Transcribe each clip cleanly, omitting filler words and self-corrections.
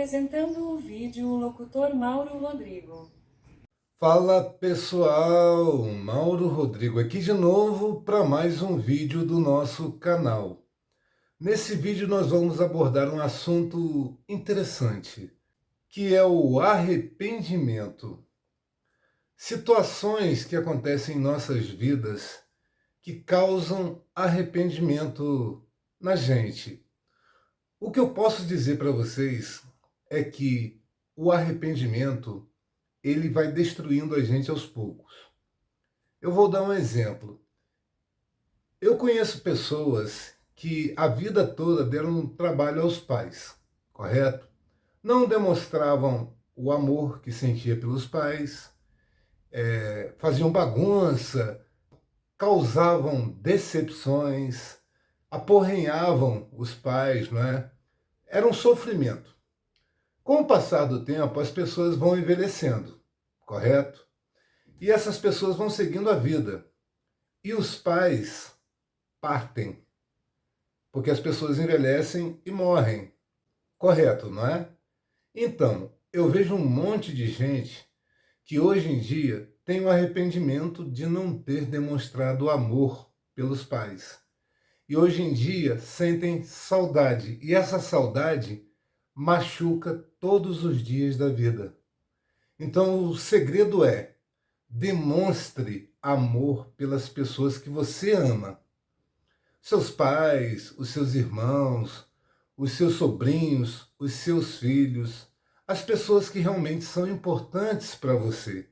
Apresentando o vídeo, o locutor Mauro Rodrigo. Fala pessoal, Mauro Rodrigo aqui de novo para mais um vídeo do nosso canal. Nesse vídeo nós vamos abordar um assunto interessante, que é o arrependimento. Situações que acontecem em nossas vidas que causam arrependimento na gente. O que eu posso dizer para vocês é que o arrependimento ele vai destruindo a gente aos poucos. Eu vou dar um exemplo. Eu conheço pessoas que a vida toda deram um trabalho aos pais, correto? Não demonstravam o amor que sentia pelos pais, faziam bagunça, causavam decepções, aporrenhavam os pais, não é? Era um sofrimento. Com o passar do tempo, as pessoas vão envelhecendo, correto? E essas pessoas vão seguindo a vida. E os pais partem, porque as pessoas envelhecem e morrem, correto, não é? Então, eu vejo um monte de gente que hoje em dia tem o arrependimento de não ter demonstrado amor pelos pais. E hoje em dia sentem saudade, e essa saudade machuca todos os dias da vida. Então, o segredo é: demonstre amor pelas pessoas que você ama. Seus pais, os seus irmãos, os seus sobrinhos, os seus filhos, as pessoas que realmente são importantes para você.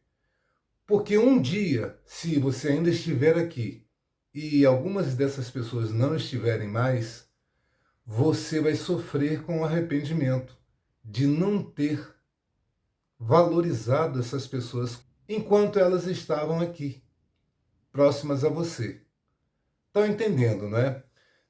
Porque um dia, se você ainda estiver aqui e algumas dessas pessoas não estiverem mais, você vai sofrer com o arrependimento de não ter valorizado essas pessoas enquanto elas estavam aqui, próximas a você. Estão entendendo, não é?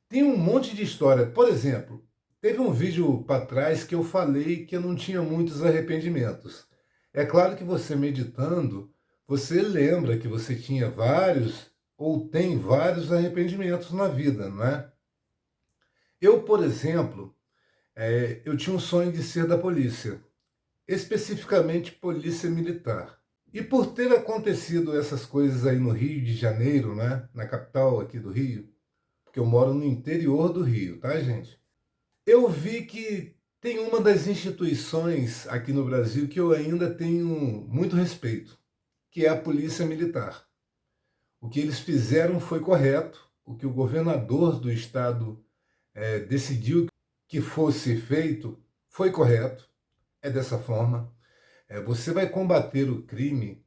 Tem um monte de história. Por exemplo, teve um vídeo para trás que eu falei que eu não tinha muitos arrependimentos. É claro que você meditando, você lembra que você tinha vários ou tem vários arrependimentos na vida, não é? Eu, por exemplo, eu tinha um sonho de ser da polícia, especificamente polícia militar. E por ter acontecido essas coisas aí no Rio de Janeiro, né, na capital aqui do Rio, porque eu moro no interior do Rio, tá, gente? Eu vi que tem uma das instituições aqui no Brasil que eu ainda tenho muito respeito, que é a Polícia Militar. O que eles fizeram foi correto, o que o governador do estado decidiu que fosse feito foi correto, é dessa forma. Você vai combater o crime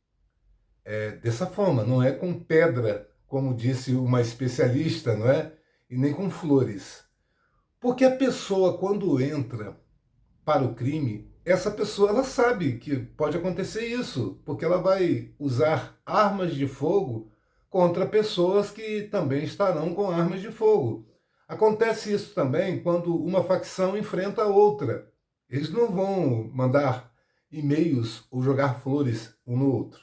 dessa forma, não é com pedra, como disse uma especialista, não é? E nem com flores. Porque a pessoa, quando entra para o crime, essa pessoa ela sabe que pode acontecer isso, porque ela vai usar armas de fogo contra pessoas que também estarão com armas de fogo. Acontece isso também quando uma facção enfrenta a outra. Eles não vão mandar e-mails ou jogar flores um no outro.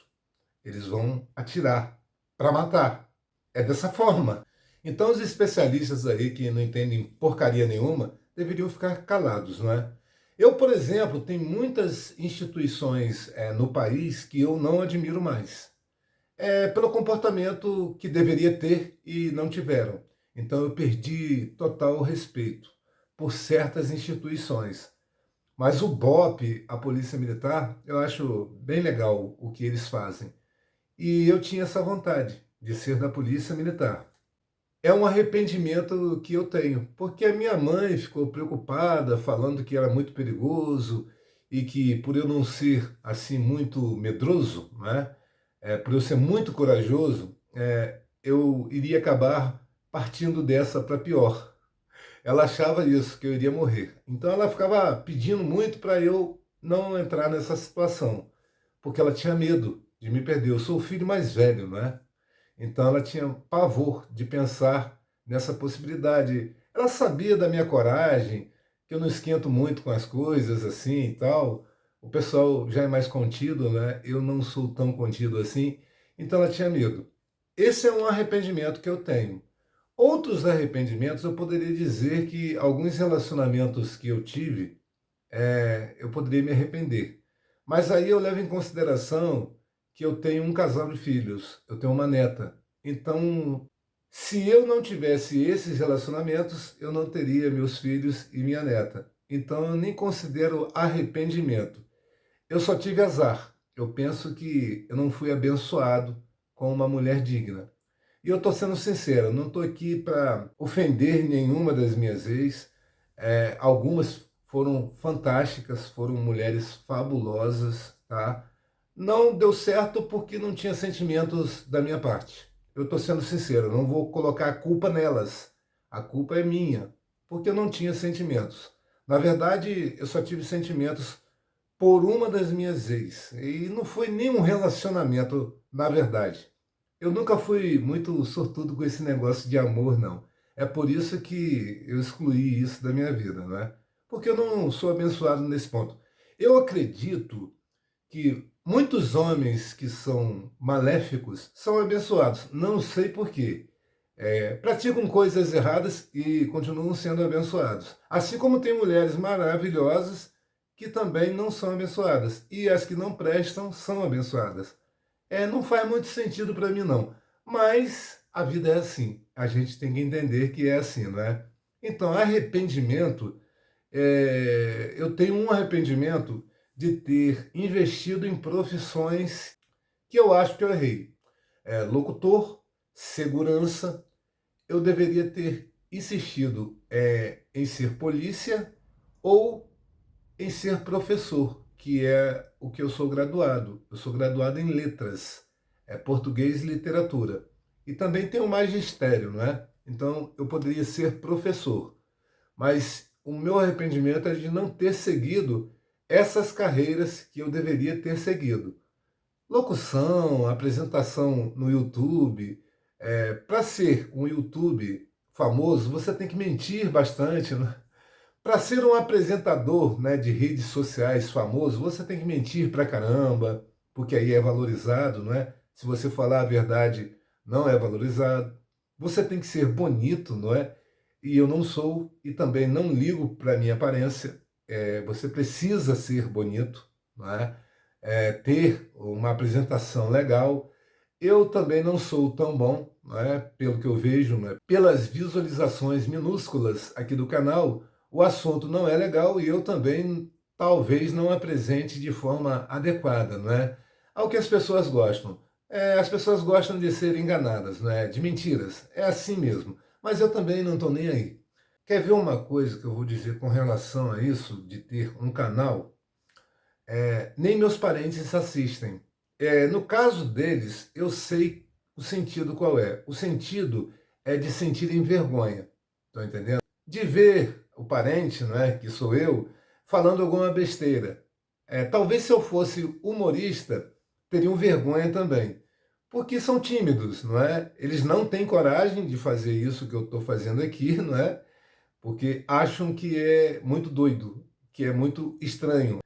Eles vão atirar para matar. É dessa forma. Então os especialistas aí que não entendem porcaria nenhuma deveriam ficar calados, não é? Eu, por exemplo, tenho muitas instituições no país que eu não admiro mais. Pelo comportamento que deveria ter e não tiveram. Então eu perdi total respeito por certas instituições. Mas o BOP, a Polícia Militar, eu acho bem legal o que eles fazem. E eu tinha essa vontade de ser da Polícia Militar. É um arrependimento que eu tenho, porque a minha mãe ficou preocupada, falando que era muito perigoso e que por eu não ser assim muito medroso, né, por eu ser muito corajoso, eu iria acabar partindo dessa para pior. Ela achava isso, que eu iria morrer. Então ela ficava pedindo muito para eu não entrar nessa situação, porque ela tinha medo de me perder. Eu sou o filho mais velho, não é? Então ela tinha pavor de pensar nessa possibilidade. Ela sabia da minha coragem, que eu não esquento muito com as coisas assim e tal. O pessoal já é mais contido, né? Eu não sou tão contido assim. Então ela tinha medo. Esse é um arrependimento que eu tenho. Outros arrependimentos eu poderia dizer que alguns relacionamentos que eu tive eu poderia me arrepender. Mas aí eu levo em consideração que eu tenho um casal de filhos, eu tenho uma neta. Então, se eu não tivesse esses relacionamentos, eu não teria meus filhos e minha neta. Então, eu nem considero arrependimento. Eu só tive azar. Eu penso que eu não fui abençoado com uma mulher digna. E eu estou sendo sincero, eu não estou aqui para ofender nenhuma das minhas ex. Algumas foram fantásticas, foram mulheres fabulosas, tá? Não deu certo porque não tinha sentimentos da minha parte. Eu estou sendo sincero, eu não vou colocar a culpa nelas. A culpa é minha, porque eu não tinha sentimentos. Na verdade, eu só tive sentimentos por uma das minhas ex. E não foi nenhum relacionamento, na verdade. Eu nunca fui muito sortudo com esse negócio de amor, não. É por isso que eu excluí isso da minha vida, não é? Porque eu não sou abençoado nesse ponto. Eu acredito que muitos homens que são maléficos são abençoados. Não sei por quê. Praticam coisas erradas e continuam sendo abençoados. Assim como tem mulheres maravilhosas que também não são abençoadas. E as que não prestam são abençoadas. Não faz muito sentido para mim, não. Mas a vida é assim. A gente tem que entender que é assim, não é? Então, arrependimento, eu tenho um arrependimento de ter investido em profissões que eu acho que eu errei. Locutor, segurança, eu deveria ter insistido em ser polícia ou em ser professor, que é o que eu sou graduado. Eu sou graduado em letras, português e literatura. E também tenho magistério, não é? Então eu poderia ser professor. Mas o meu arrependimento é de não ter seguido essas carreiras que eu deveria ter seguido. Locução, apresentação no YouTube. Para ser um YouTube famoso, você tem que mentir bastante, né? Para ser um apresentador, né, de redes sociais famoso, você tem que mentir pra caramba, porque aí é valorizado, não é? Se você falar a verdade, não é valorizado. Você tem que ser bonito, não é? E eu não sou, e também não ligo para minha aparência. Você precisa ser bonito, não é? Ter uma apresentação legal. Eu também não sou tão bom, não é? Pelo que eu vejo, né? Pelas visualizações minúsculas aqui do canal, o assunto não é legal e eu também talvez não apresente de forma adequada, não é? Ao que as pessoas gostam. As pessoas gostam de ser enganadas, não é? De mentiras. É assim mesmo. Mas eu também não estou nem aí. Quer ver uma coisa que eu vou dizer com relação a isso, de ter um canal? Nem meus parentes assistem. No caso deles, eu sei o sentido qual é. O sentido é de sentirem vergonha. Estão entendendo? De ver o parente, não é, que sou eu, falando alguma besteira. Talvez se eu fosse humorista, teriam vergonha também. Porque são tímidos, não é? Eles não têm coragem de fazer isso que eu estou fazendo aqui, não é? Porque acham que é muito doido, que é muito estranho.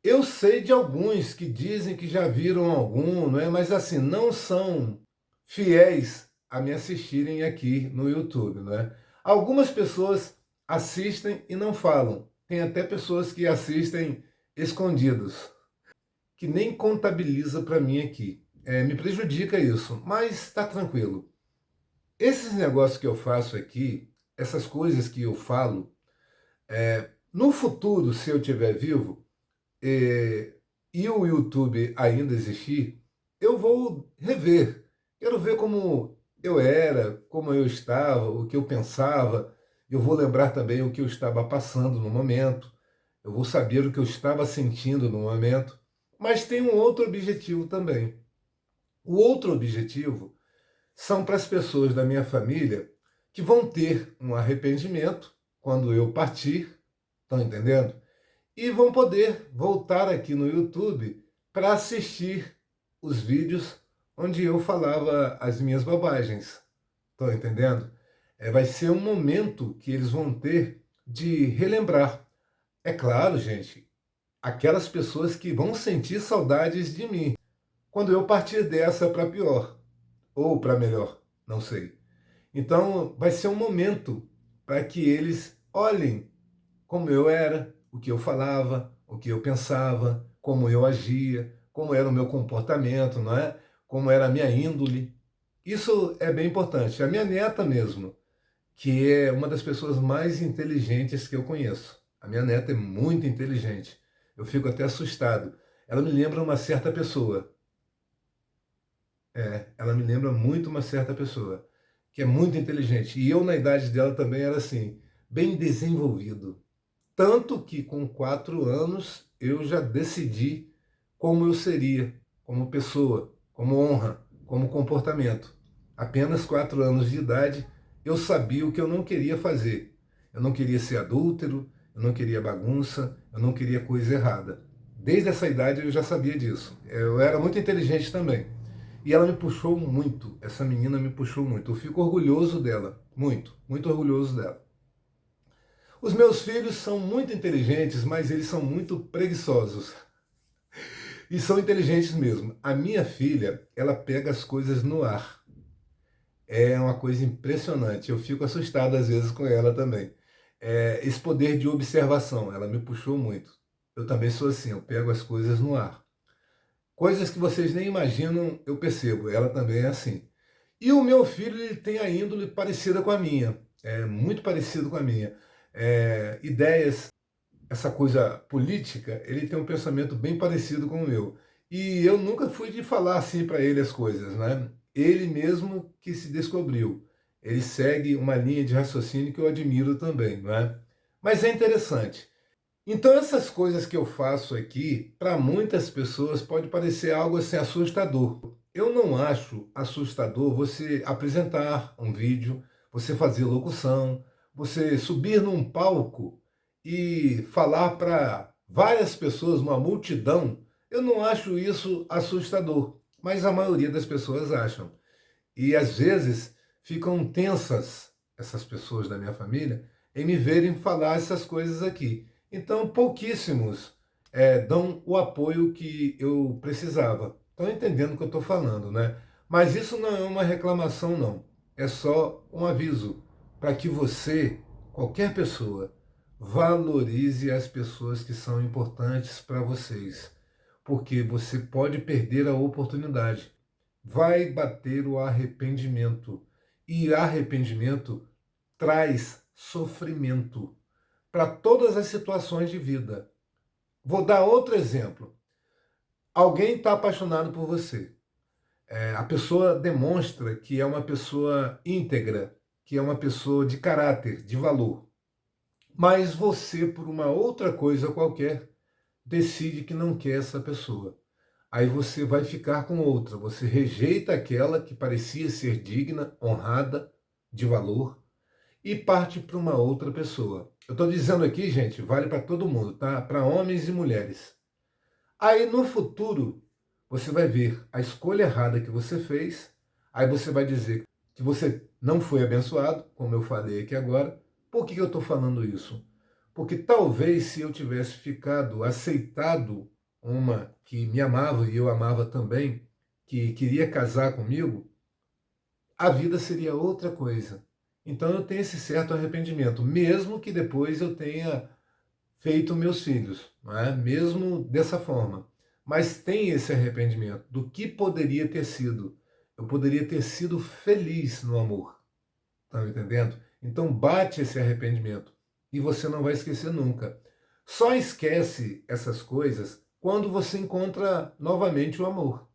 Eu sei de alguns que dizem que já viram algum, não é? Mas assim, não são fiéis a me assistirem aqui no YouTube, não é? Algumas pessoas assistem e não falam. Tem até pessoas que assistem escondidos, que nem contabiliza para mim aqui. Me prejudica isso, mas está tranquilo. Esses negócios que eu faço aqui, essas coisas que eu falo, no futuro, se eu estiver vivo, e o YouTube ainda existir, eu vou rever. Quero ver como eu era, como eu estava, o que eu pensava. Eu vou lembrar também o que eu estava passando no momento. Eu vou saber o que eu estava sentindo no momento. Mas tem um outro objetivo também. O outro objetivo são para as pessoas da minha família que vão ter um arrependimento quando eu partir, estão entendendo? E vão poder voltar aqui no YouTube para assistir os vídeos onde eu falava as minhas bobagens. Estão entendendo? Vai ser um momento que eles vão ter de relembrar. É claro, gente, aquelas pessoas que vão sentir saudades de mim quando eu partir dessa para pior ou para melhor, não sei. Então, vai ser um momento para que eles olhem como eu era, o que eu falava, o que eu pensava, como eu agia, como era o meu comportamento, não é? Como era a minha índole. Isso é bem importante. A minha neta mesmo, que é uma das pessoas mais inteligentes que eu conheço. A minha neta é muito inteligente. Eu fico até assustado. Ela me lembra uma certa pessoa. Ela me lembra muito uma certa pessoa, que é muito inteligente. E eu, na idade dela, também era assim, bem desenvolvido. Tanto que com 4 anos eu já decidi como eu seria, como pessoa, como honra, como comportamento. Apenas 4 anos de idade eu sabia o que eu não queria fazer. Eu não queria ser adúltero, eu não queria bagunça, eu não queria coisa errada. Desde essa idade eu já sabia disso. Eu era muito inteligente também. E ela me puxou muito, essa menina me puxou muito. Eu fico orgulhoso dela, muito, muito orgulhoso dela. Os meus filhos são muito inteligentes, mas eles são muito preguiçosos. E são inteligentes mesmo. A minha filha, ela pega as coisas no ar. É uma coisa impressionante. Eu fico assustado às vezes com ela também. Esse poder de observação, ela me puxou muito. Eu também sou assim, eu pego as coisas no ar. Coisas que vocês nem imaginam, eu percebo. Ela também é assim. E o meu filho, ele tem a índole parecida com a minha. É muito parecido com a minha. Ideias, essa coisa política, ele tem um pensamento bem parecido com o meu. E eu nunca fui de falar assim para ele as coisas, né? Ele mesmo que se descobriu. Ele segue uma linha de raciocínio que eu admiro também, não é? Mas é interessante. Então essas coisas que eu faço aqui, para muitas pessoas pode parecer algo assim assustador. Eu não acho assustador você apresentar um vídeo, você fazer locução, você subir num palco e falar para várias pessoas, uma multidão. Eu não acho isso assustador, mas a maioria das pessoas acham. E às vezes ficam tensas essas pessoas da minha família em me verem falar essas coisas aqui. Então, pouquíssimos dão o apoio que eu precisava. Estão entendendo o que eu estou falando, né? Mas isso não é uma reclamação, não. É só um aviso para que você, qualquer pessoa, valorize as pessoas que são importantes para vocês. Porque você pode perder a oportunidade. Vai bater o arrependimento. E arrependimento traz sofrimento para todas as situações de vida. Vou dar outro exemplo. Alguém está apaixonado por você. A pessoa demonstra que é uma pessoa íntegra, que é uma pessoa de caráter, de valor. Mas você, por uma outra coisa qualquer, decide que não quer essa pessoa. Aí você vai ficar com outra. Você rejeita aquela que parecia ser digna, honrada, de valor, e parte para uma outra pessoa. Eu estou dizendo aqui, gente, vale para todo mundo, tá? Para homens e mulheres. Aí no futuro, você vai ver a escolha errada que você fez, aí você vai dizer que você não foi abençoado, como eu falei aqui agora. Por que eu estou falando isso? Porque talvez se eu tivesse ficado, aceitado uma que me amava e eu amava também, que queria casar comigo, a vida seria outra coisa. Então eu tenho esse certo arrependimento, mesmo que depois eu tenha feito meus filhos, não é? Mesmo dessa forma. Mas tem esse arrependimento do que poderia ter sido. Eu poderia ter sido feliz no amor. Estão entendendo? Então bate esse arrependimento e você não vai esquecer nunca. Só esquece essas coisas quando você encontra novamente o amor.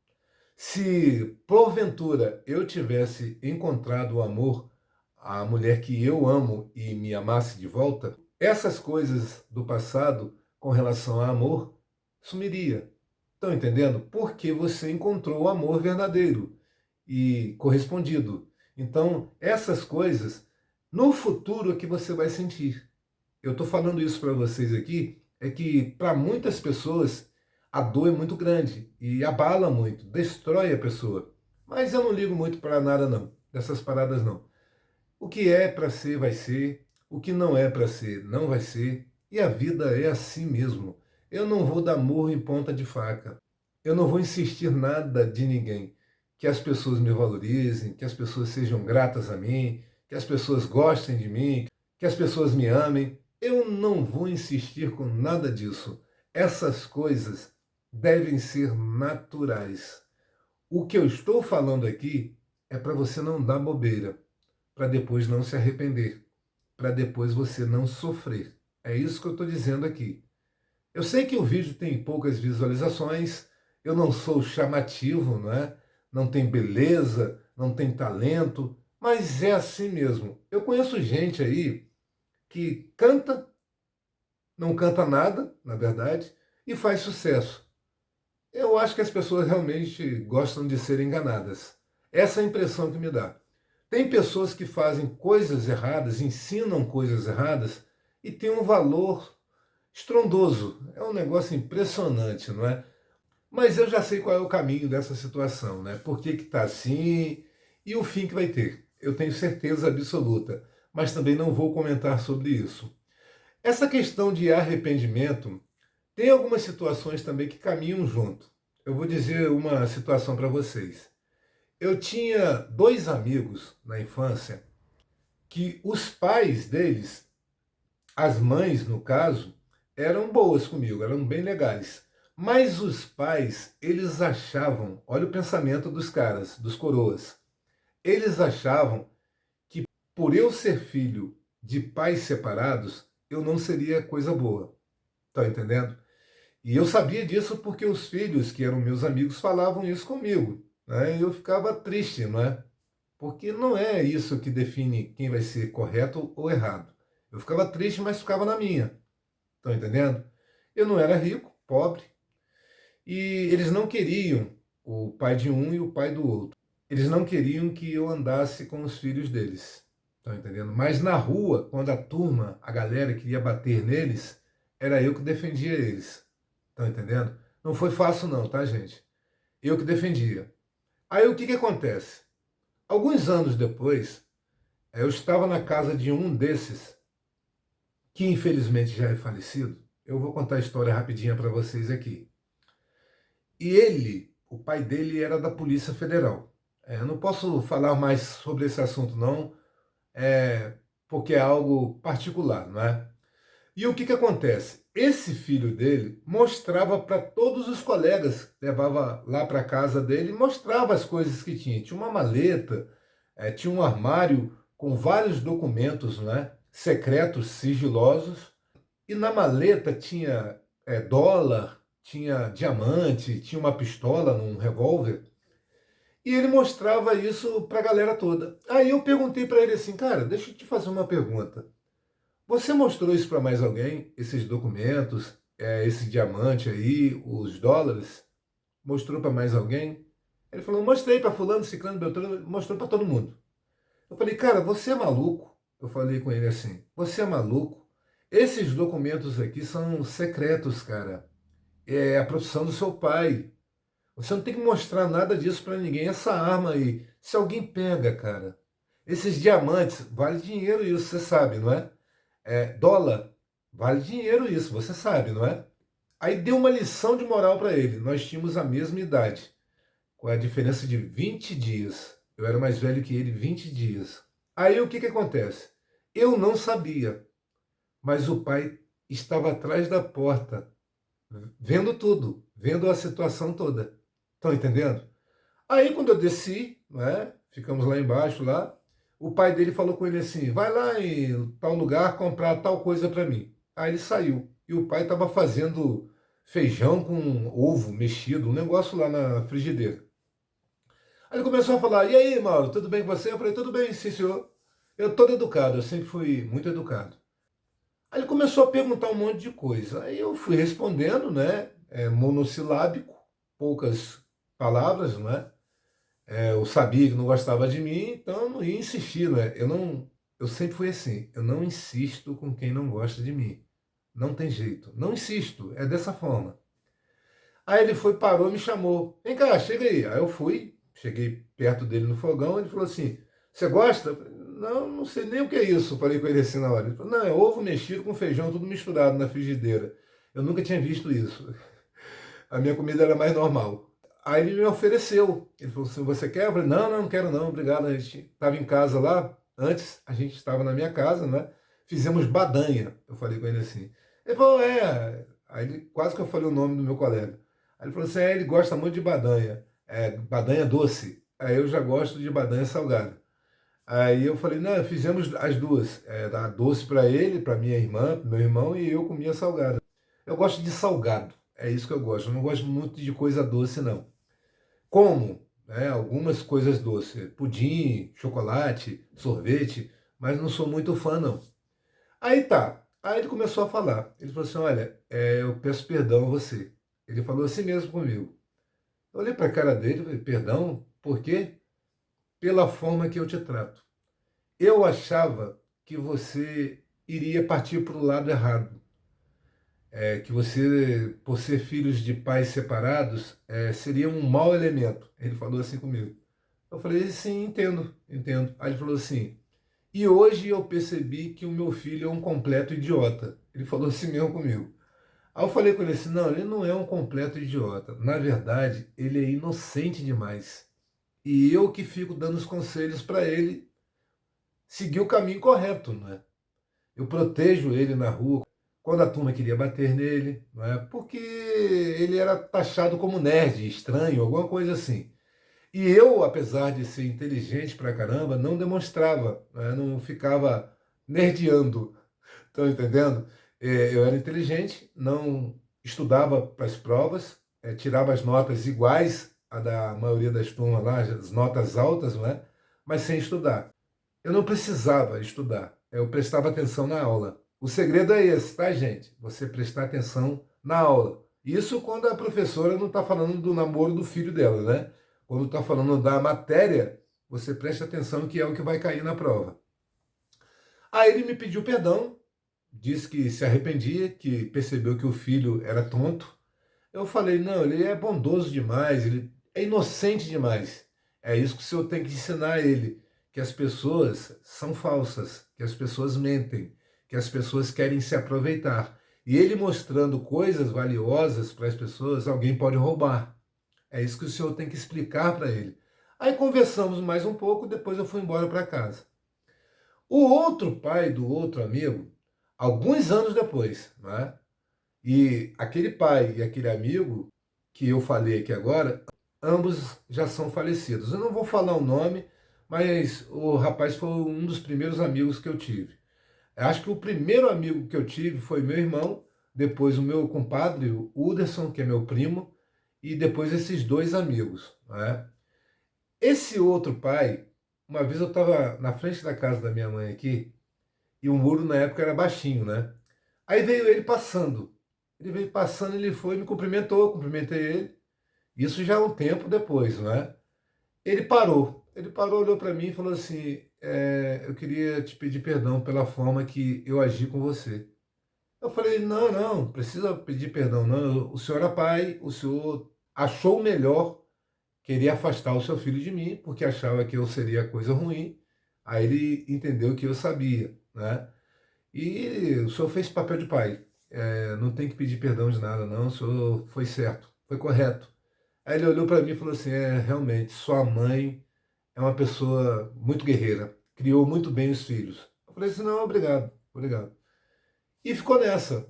Se porventura eu tivesse encontrado o amor, a mulher que eu amo e me amasse de volta, essas coisas do passado com relação a amor sumiria. Estão entendendo? Porque você encontrou o amor verdadeiro e correspondido. Então, essas coisas, no futuro é que você vai sentir. Eu estou falando isso para vocês aqui, é que para muitas pessoas a dor é muito grande e abala muito, destrói a pessoa. Mas eu não ligo muito para nada não, dessas paradas não. O que é para ser, vai ser. O que não é para ser, não vai ser. E a vida é assim mesmo. Eu não vou dar murro em ponta de faca. Eu não vou insistir nada de ninguém. Que as pessoas me valorizem, que as pessoas sejam gratas a mim, que as pessoas gostem de mim, que as pessoas me amem. Eu não vou insistir com nada disso. Essas coisas devem ser naturais. O que eu estou falando aqui é para você não dar bobeira, para depois não se arrepender, para depois você não sofrer. É isso que eu estou dizendo aqui. Eu sei que o vídeo tem poucas visualizações, eu não sou chamativo, não é? Não tem beleza, não tem talento, mas é assim mesmo. Eu conheço gente aí que canta, não canta nada, na verdade, e faz sucesso. Eu acho que as pessoas realmente gostam de ser enganadas. Essa é a impressão que me dá. Tem pessoas que fazem coisas erradas, ensinam coisas erradas e tem um valor estrondoso. É um negócio impressionante, não é? Mas eu já sei qual é o caminho dessa situação, né? Por que está assim e o fim que vai ter. Eu tenho certeza absoluta, mas também não vou comentar sobre isso. Essa questão de arrependimento tem algumas situações também que caminham junto. Eu vou dizer uma situação para vocês. Eu tinha dois amigos na infância que os pais deles, as mães no caso, eram boas comigo, eram bem legais. Mas os pais, eles achavam, olha o pensamento dos caras, dos coroas, eles achavam que por eu ser filho de pais separados, eu não seria coisa boa. Tá entendendo? E eu sabia disso porque os filhos, que eram meus amigos, falavam isso comigo. Né? E eu ficava triste, não é? Porque não é isso que define quem vai ser correto ou errado. Eu ficava triste, mas ficava na minha. Estão entendendo? Eu não era rico, pobre, e eles não queriam o pai de um e o pai do outro. Eles não queriam que eu andasse com os filhos deles. Estão entendendo? Mas na rua, quando a turma, a galera queria bater neles, era eu que defendia eles. Estão entendendo? Não foi fácil não, tá, gente? Eu que defendia. Aí o que acontece? Alguns anos depois, eu estava na casa de um desses, que infelizmente já é falecido. Eu vou contar a história rapidinha para vocês aqui. E ele, o pai dele era da Polícia Federal. Eu não posso falar mais sobre esse assunto não, porque é algo particular, não é? E o que acontece? Esse filho dele mostrava para todos os colegas, levava lá para casa dele, mostrava as coisas que tinha. Tinha uma maleta, tinha um armário com vários documentos, né, secretos, sigilosos, e na maleta tinha dólar, tinha diamante, tinha uma pistola, um revólver, e ele mostrava isso para a galera toda. Aí eu perguntei para ele assim, cara, deixa eu te fazer uma pergunta. Você mostrou isso para mais alguém? Esses documentos, esse diamante aí, os dólares? Mostrou para mais alguém? Ele falou, mostrei para fulano, ciclano, beltrano, mostrou para todo mundo. Eu falei, cara, você é maluco? Eu falei com ele assim, você é maluco? Esses documentos aqui são secretos, cara. É a profissão do seu pai. Você não tem que mostrar nada disso para ninguém. Essa arma aí, se alguém pega, cara, esses diamantes, vale dinheiro isso, você sabe, não é? Dólar, vale dinheiro isso, você sabe, não é? Aí deu uma lição de moral para ele. Nós tínhamos a mesma idade, com a diferença de 20 dias. Eu era mais velho que ele 20 dias. Aí o que acontece? Eu não sabia, mas o pai estava atrás da porta, vendo tudo, vendo a situação toda. Estão entendendo? Aí quando eu desci, né, ficamos lá embaixo, lá, o pai dele falou com ele assim, vai lá em tal lugar comprar tal coisa para mim. Aí ele saiu. E o pai estava fazendo feijão com ovo mexido, um negócio lá na frigideira. Aí ele começou a falar, e aí, Mauro, tudo bem com você? Eu falei, tudo bem, sim, senhor. Eu todo educado, eu sempre fui muito educado. Aí ele começou a perguntar um monte de coisa. Aí eu fui respondendo, né, monossilábico, poucas palavras, não é? Eu sabia que não gostava de mim, então eu não ia insistir, né? Eu sempre fui assim, eu não insisto com quem não gosta de mim. Não tem jeito, não insisto, é dessa forma. Aí ele foi, parou e me chamou. Vem cá, chega aí. Aí eu fui, cheguei perto dele no fogão, ele falou assim, você gosta? Eu falei, não, não sei nem o que é isso. Eu falei com ele assim na hora. Ele falou, não, é ovo mexido com feijão, tudo misturado na frigideira. Eu nunca tinha visto isso. A minha comida era mais normal. Aí ele me ofereceu. Ele falou assim, você quer? Eu falei, não, não quero não, obrigado. A gente estava em casa lá, antes a gente estava na minha casa, né? fizemos badanha. Eu falei com ele assim. Ele falou, é. Aí ele, quase que eu falei o nome do meu colega. Aí ele falou assim, ele gosta muito de badanha. Badanha doce. Aí eu já gosto de badanha salgada. Aí eu falei, não, fizemos as duas. A doce para ele, para minha irmã, pro meu irmão, e eu comia salgada. Eu gosto de salgado. É isso que eu gosto. Eu não gosto muito de coisa doce, não. Como, né, algumas coisas doces. Pudim, chocolate, sorvete, mas não sou muito fã, não. Aí tá. Aí ele começou a falar. Ele falou assim: olha, eu peço perdão a você. Ele falou assim mesmo comigo. Eu olhei para a cara dele e falei: perdão? Por quê? Pela forma que eu te trato. Eu achava que você iria partir para o lado errado. Que você, por ser filhos de pais separados, seria um mau elemento. Ele falou assim comigo. Eu falei: sim, entendo, entendo. Aí ele falou assim: e hoje eu percebi que o meu filho é um completo idiota. Ele falou assim mesmo comigo. Aí eu falei com ele assim, não, ele não é um completo idiota. Na verdade, ele é inocente demais. E eu que fico dando os conselhos para ele seguir o caminho correto, não é? Eu protejo ele na rua quando a turma queria bater nele, não é? Porque ele era taxado como nerd, estranho, alguma coisa assim. E eu, apesar de ser inteligente pra caramba, não demonstrava, né? Não ficava nerdeando. Estão entendendo? Eu era inteligente, não estudava para as provas, tirava as notas iguais à da maioria das turmas lá, as notas altas, não é? Mas sem estudar. Eu não precisava estudar, eu prestava atenção na aula. O segredo é esse, tá, gente? Você prestar atenção na aula. Isso quando a professora não está falando do namoro do filho dela, né? Quando está falando da matéria, você presta atenção que é o que vai cair na prova. Aí ele me pediu perdão, disse que se arrependia, que percebeu que o filho era tonto. Eu falei, não, ele é bondoso demais, ele é inocente demais. É isso que o senhor tem que ensinar a ele, que as pessoas são falsas, que as pessoas mentem, que as pessoas querem se aproveitar. E ele mostrando coisas valiosas para as pessoas, alguém pode roubar. É isso que o senhor tem que explicar para ele. Aí conversamos mais um pouco, depois eu fui embora para casa. O outro pai do outro amigo, alguns anos depois, né? E aquele pai e aquele amigo que eu falei aqui agora, ambos já são falecidos. Eu não vou falar o nome, mas o rapaz foi um dos primeiros amigos que eu tive. Acho que o primeiro amigo que eu tive foi meu irmão, depois o meu compadre, o Uderson, que é meu primo, e depois esses dois amigos, né? Esse outro pai, uma vez eu estava na frente da casa da minha mãe aqui, e o muro na época era baixinho, né? Aí veio ele passando. Ele veio passando, ele foi, me cumprimentou, cumprimentei ele. Isso já é um tempo depois, não é? Ele parou. Ele parou, olhou para mim e falou assim: eu queria te pedir perdão pela forma que eu agi com você. Eu falei: não, não, precisa pedir perdão, não. O senhor é pai, o senhor achou melhor querer afastar o seu filho de mim, porque achava que eu seria coisa ruim. Aí ele entendeu que eu sabia, né? E o senhor fez papel de pai. Não tem que pedir perdão de nada, não. O senhor foi certo, foi correto. Aí ele olhou para mim e falou assim: realmente, sua mãe é uma pessoa muito guerreira, criou muito bem os filhos. Eu falei assim: não, obrigado, obrigado. E ficou nessa.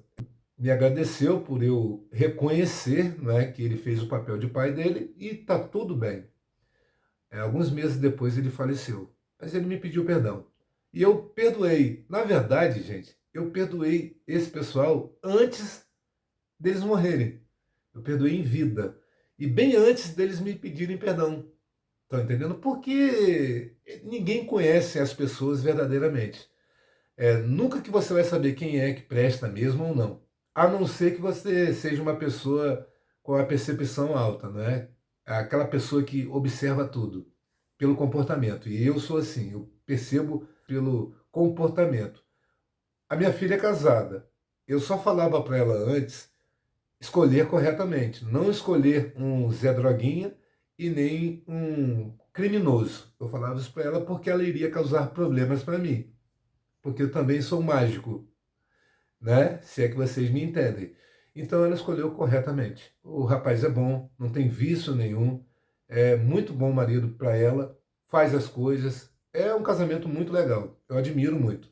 Me agradeceu por eu reconhecer, né, que ele fez o papel de pai dele e tá tudo bem. Alguns meses depois ele faleceu, mas ele me pediu perdão. E eu perdoei. Na verdade, gente, eu perdoei esse pessoal antes deles morrerem. Eu perdoei em vida. E bem antes deles me pedirem perdão. Estão entendendo? Porque ninguém conhece as pessoas verdadeiramente. Nunca que você vai saber quem é que presta mesmo ou não. A não ser que você seja uma pessoa com a percepção alta, não é? Aquela pessoa que observa tudo pelo comportamento. E eu sou assim, eu percebo pelo comportamento. A minha filha é casada. Eu só falava para ela antes escolher corretamente, não escolher um Zé Droguinha e nem um criminoso. Eu falava isso para ela porque ela iria causar problemas para mim, porque eu também sou mágico, né? Se é que vocês me entendem. Então ela escolheu corretamente. O rapaz é bom, não tem vício nenhum, é muito bom marido para ela, faz as coisas, é um casamento muito legal, eu admiro muito.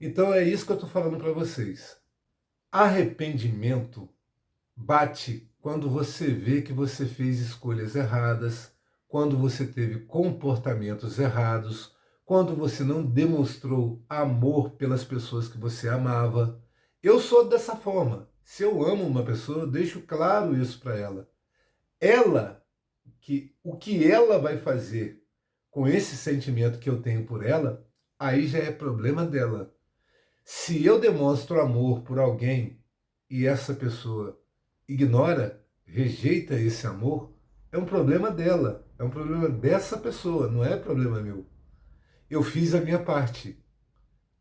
Então é isso que eu estou falando para vocês. Arrependimento bate quando você vê que você fez escolhas erradas, quando você teve comportamentos errados, quando você não demonstrou amor pelas pessoas que você amava. Eu sou dessa forma. Se eu amo uma pessoa, eu deixo claro isso para ela. Ela, o que ela vai fazer com esse sentimento que eu tenho por ela, aí já é problema dela. Se eu demonstro amor por alguém e essa pessoa ignora, rejeita esse amor, é um problema dela, é um problema dessa pessoa, não é problema meu. Eu fiz a minha parte.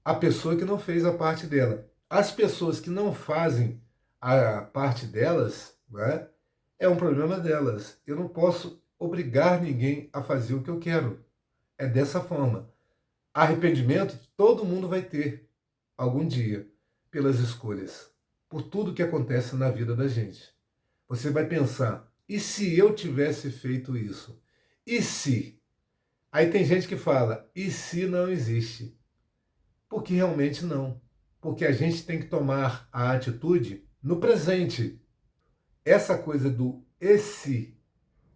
A pessoa que não fez a parte dela. As pessoas que não fazem a parte delas, né, é um problema delas. Eu não posso obrigar ninguém a fazer o que eu quero. É dessa forma. Arrependimento todo mundo vai ter algum dia pelas escolhas, por tudo que acontece na vida da gente. Você vai pensar, e se eu tivesse feito isso? E se? Aí tem gente que fala, e se não existe? Porque realmente não. Porque a gente tem que tomar a atitude no presente. Essa coisa do e se,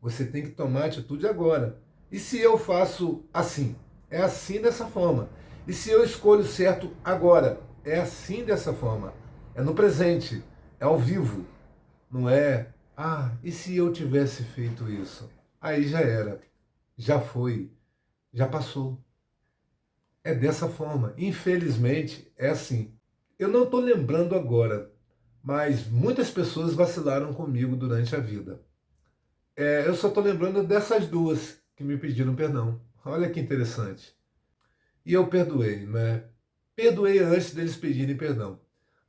você tem que tomar a atitude agora. E se eu faço assim? É assim dessa forma. E se eu escolho certo agora? É assim dessa forma. É no presente, é ao vivo. Não é, e se eu tivesse feito isso? Aí já era, já foi, já passou. É dessa forma. Infelizmente, é assim. Eu não estou lembrando agora, mas muitas pessoas vacilaram comigo durante a vida. Eu só estou lembrando dessas duas que me pediram perdão. Olha que interessante. E eu perdoei, né? Perdoei antes deles pedirem perdão.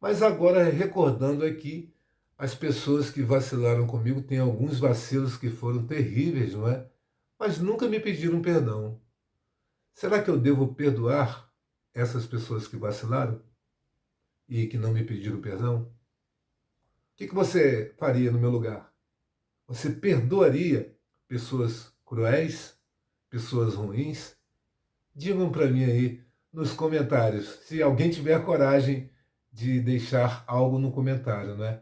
Mas agora, recordando aqui, as pessoas que vacilaram comigo, tem alguns vacilos que foram terríveis, não é? Mas nunca me pediram perdão. Será que eu devo perdoar essas pessoas que vacilaram e que não me pediram perdão? O que você faria no meu lugar? Você perdoaria pessoas cruéis, pessoas ruins? Digam para mim aí nos comentários, se alguém tiver coragem de deixar algo no comentário, né?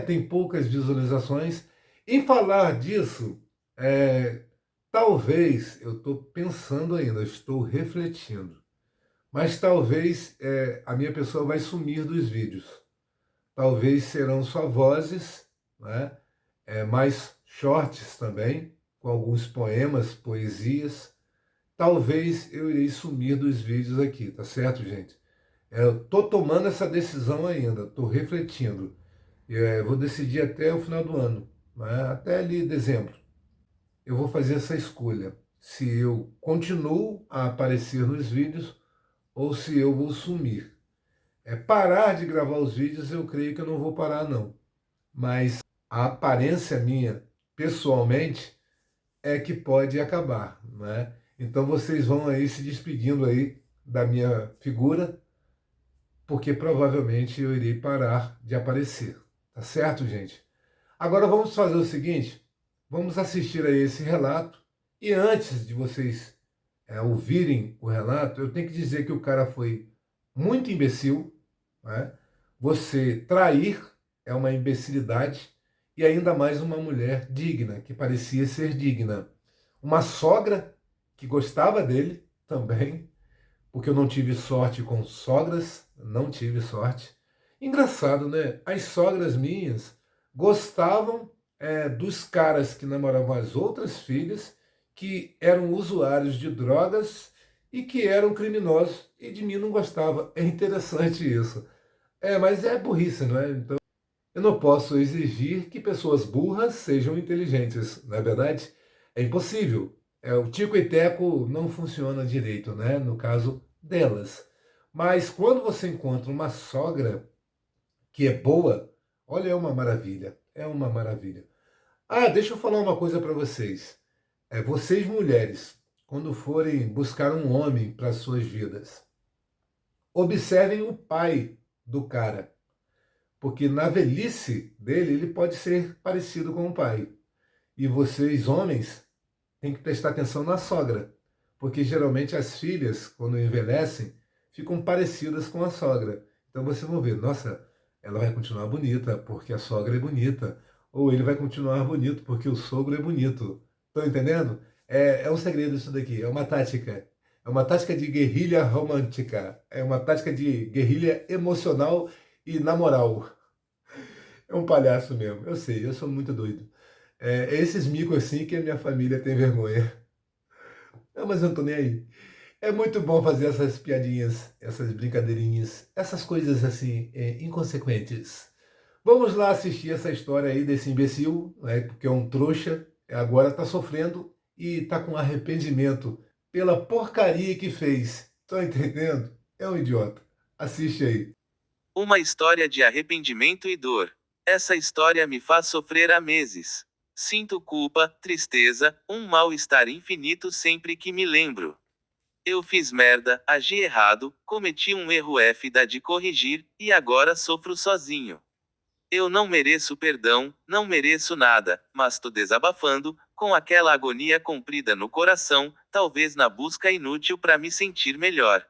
Tem poucas visualizações. Em falar disso, talvez, eu estou pensando ainda, estou refletindo, mas talvez a minha pessoa vai sumir dos vídeos. Talvez serão só vozes, né? Mais shorts também, com alguns poemas, poesias. Talvez eu irei sumir dos vídeos aqui, tá certo, gente? Eu tô tomando essa decisão ainda, tô refletindo. Vou decidir até o final do ano, né? Até ali dezembro. Eu vou fazer essa escolha. Se eu continuo a aparecer nos vídeos ou se eu vou sumir. Parar de gravar os vídeos, eu creio que eu não vou parar, não. Mas a aparência minha, pessoalmente, é que pode acabar, né? Então vocês vão aí se despedindo aí da minha figura, porque provavelmente eu irei parar de aparecer, tá certo, gente? Agora vamos fazer o seguinte, vamos assistir a esse relato e antes de vocês ouvirem o relato, eu tenho que dizer que o cara foi muito imbecil, né? Você trair é uma imbecilidade e ainda mais uma mulher digna, que parecia ser digna. Uma sogra que gostava dele também, porque eu não tive sorte com sogras, não tive sorte. Engraçado, né? As sogras minhas gostavam dos caras que namoravam as outras filhas, que eram usuários de drogas e que eram criminosos, e de mim não gostava. É interessante isso. Mas é burrice, não é? Então, eu não posso exigir que pessoas burras sejam inteligentes, não é verdade? É impossível. O tico e teco não funciona direito, né? No caso delas. Mas quando você encontra uma sogra que é boa, olha, é uma maravilha. É uma maravilha. Deixa eu falar uma coisa para vocês. Vocês mulheres, quando forem buscar um homem para suas vidas, observem o pai do cara. Porque na velhice dele, ele pode ser parecido com o pai. E vocês, homens, têm que prestar atenção na sogra. Porque geralmente as filhas, quando envelhecem, ficam parecidas com a sogra. Então vocês vão ver, nossa, ela vai continuar bonita porque a sogra é bonita. Ou ele vai continuar bonito porque o sogro é bonito. Estão entendendo? É um segredo isso daqui, é uma tática. É uma tática de guerrilha romântica. É uma tática de guerrilha emocional e na moral. É um palhaço mesmo. Eu sei, eu sou muito doido. É esses micos assim que a minha família tem vergonha. Não, mas eu não tô nem aí. É muito bom fazer essas piadinhas, essas brincadeirinhas, essas coisas assim, inconsequentes. Vamos lá assistir essa história aí desse imbecil, né, porque é um trouxa, agora está sofrendo e está com arrependimento pela porcaria que fez. Estão entendendo? É um idiota. Assiste aí. Uma história de arrependimento e dor. Essa história me faz sofrer há meses. Sinto culpa, tristeza, um mal-estar infinito sempre que me lembro. Eu fiz merda, agi errado, cometi um erro F da de corrigir, e agora sofro sozinho. Eu não mereço perdão, não mereço nada, mas tô desabafando, com aquela agonia comprida no coração, talvez na busca inútil para me sentir melhor.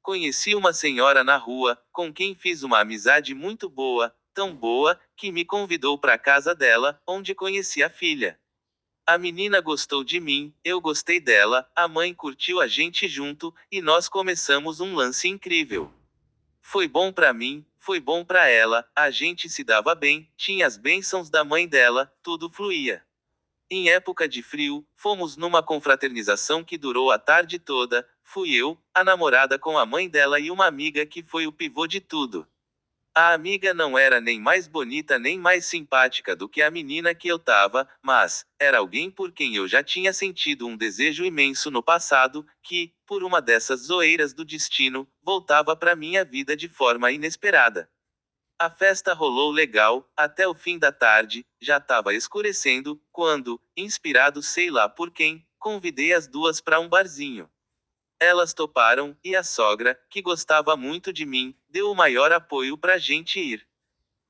Conheci uma senhora na rua, com quem fiz uma amizade muito boa, tão boa, que me convidou para casa dela, onde conheci a filha. A menina gostou de mim, eu gostei dela, a mãe curtiu a gente junto, e nós começamos um lance incrível. Foi bom pra mim, foi bom pra ela, a gente se dava bem, tinha as bênçãos da mãe dela, tudo fluía. Em época de frio, fomos numa confraternização que durou a tarde toda, fui eu, a namorada com a mãe dela e uma amiga que foi o pivô de tudo. A amiga não era nem mais bonita nem mais simpática do que a menina que eu tava, mas era alguém por quem eu já tinha sentido um desejo imenso no passado, que, por uma dessas zoeiras do destino, voltava pra minha vida de forma inesperada. A festa rolou legal, até o fim da tarde, já tava escurecendo, quando, inspirado sei lá por quem, convidei as duas pra um barzinho. Elas toparam, e a sogra, que gostava muito de mim, deu o maior apoio pra gente ir.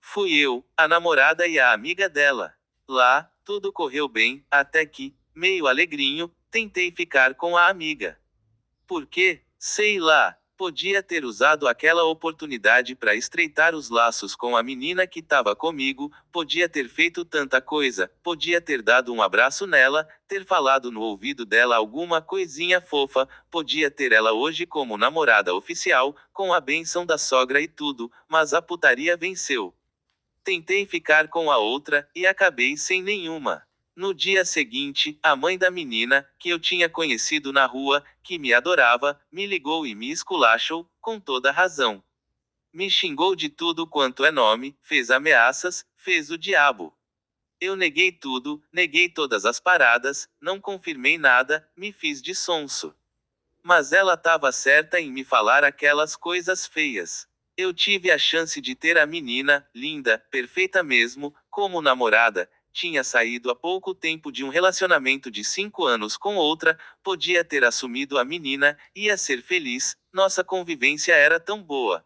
Fui eu, a namorada e a amiga dela. Lá, tudo correu bem, até que, meio alegrinho, tentei ficar com a amiga. Por quê? Sei lá. Podia ter usado aquela oportunidade para estreitar os laços com a menina que tava comigo, podia ter feito tanta coisa, podia ter dado um abraço nela, ter falado no ouvido dela alguma coisinha fofa, podia ter ela hoje como namorada oficial, com a bênção da sogra e tudo, mas a putaria venceu. Tentei ficar com a outra, e acabei sem nenhuma. No dia seguinte, a mãe da menina, que eu tinha conhecido na rua, que me adorava, me ligou e me esculachou, com toda razão. Me xingou de tudo quanto é nome, fez ameaças, fez o diabo. Eu neguei tudo, neguei todas as paradas, não confirmei nada, me fiz de sonso. Mas ela tava certa em me falar aquelas coisas feias. Eu tive a chance de ter a menina, linda, perfeita mesmo, como namorada, tinha saído há pouco tempo de um relacionamento de 5 anos com outra, podia ter assumido a menina, ia ser feliz, nossa convivência era tão boa.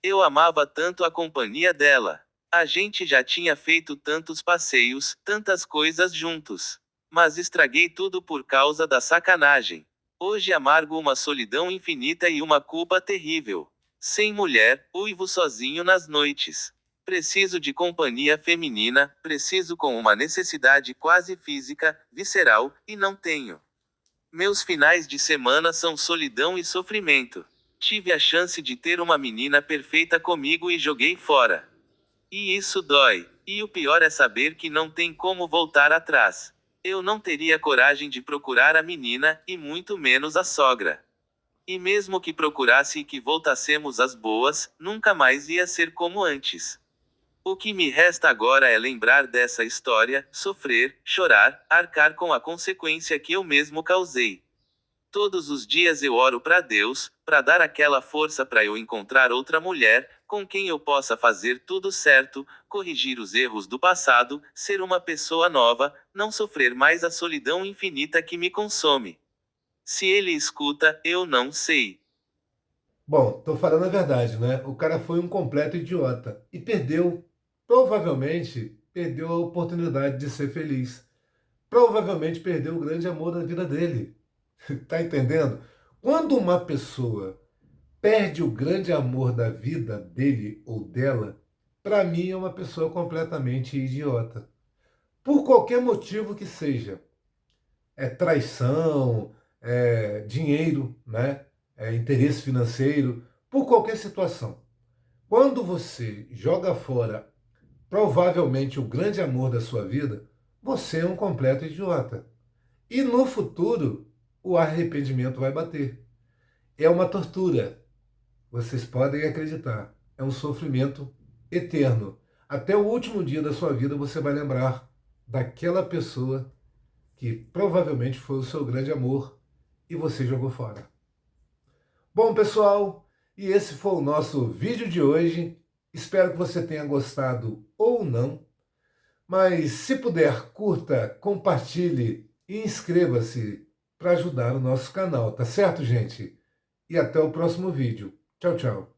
Eu amava tanto a companhia dela. A gente já tinha feito tantos passeios, tantas coisas juntos. Mas estraguei tudo por causa da sacanagem. Hoje amargo uma solidão infinita e uma culpa terrível. Sem mulher, uivo sozinho nas noites. Preciso de companhia feminina, preciso com uma necessidade quase física, visceral, e não tenho. Meus finais de semana são solidão e sofrimento. Tive a chance de ter uma menina perfeita comigo e joguei fora. E isso dói. E o pior é saber que não tem como voltar atrás. Eu não teria coragem de procurar a menina, e muito menos a sogra. E mesmo que procurasse e que voltassemos às boas, nunca mais ia ser como antes. O que me resta agora é lembrar dessa história, sofrer, chorar, arcar com a consequência que eu mesmo causei. Todos os dias eu oro para Deus, para dar aquela força para eu encontrar outra mulher, com quem eu possa fazer tudo certo, corrigir os erros do passado, ser uma pessoa nova, não sofrer mais a solidão infinita que me consome. Se ele escuta, eu não sei. Bom, tô falando a verdade, né? O cara foi um completo idiota e perdeu, provavelmente, perdeu a oportunidade de ser feliz. Provavelmente perdeu o grande amor da vida dele. Tá entendendo? Quando uma pessoa perde o grande amor da vida dele ou dela, para mim é uma pessoa completamente idiota. Por qualquer motivo que seja. É traição, é dinheiro, né? É interesse financeiro, por qualquer situação. Quando você joga fora provavelmente o grande amor da sua vida, você é um completo idiota. E no futuro, o arrependimento vai bater. É uma tortura. Vocês podem acreditar. É um sofrimento eterno. Até o último dia da sua vida você vai lembrar daquela pessoa que provavelmente foi o seu grande amor e você jogou fora. Bom, pessoal, e esse foi o nosso vídeo de hoje. Espero que você tenha gostado ou não. Mas se puder, curta, compartilhe e inscreva-se para ajudar o nosso canal, tá certo, gente? E até o próximo vídeo. Tchau, tchau.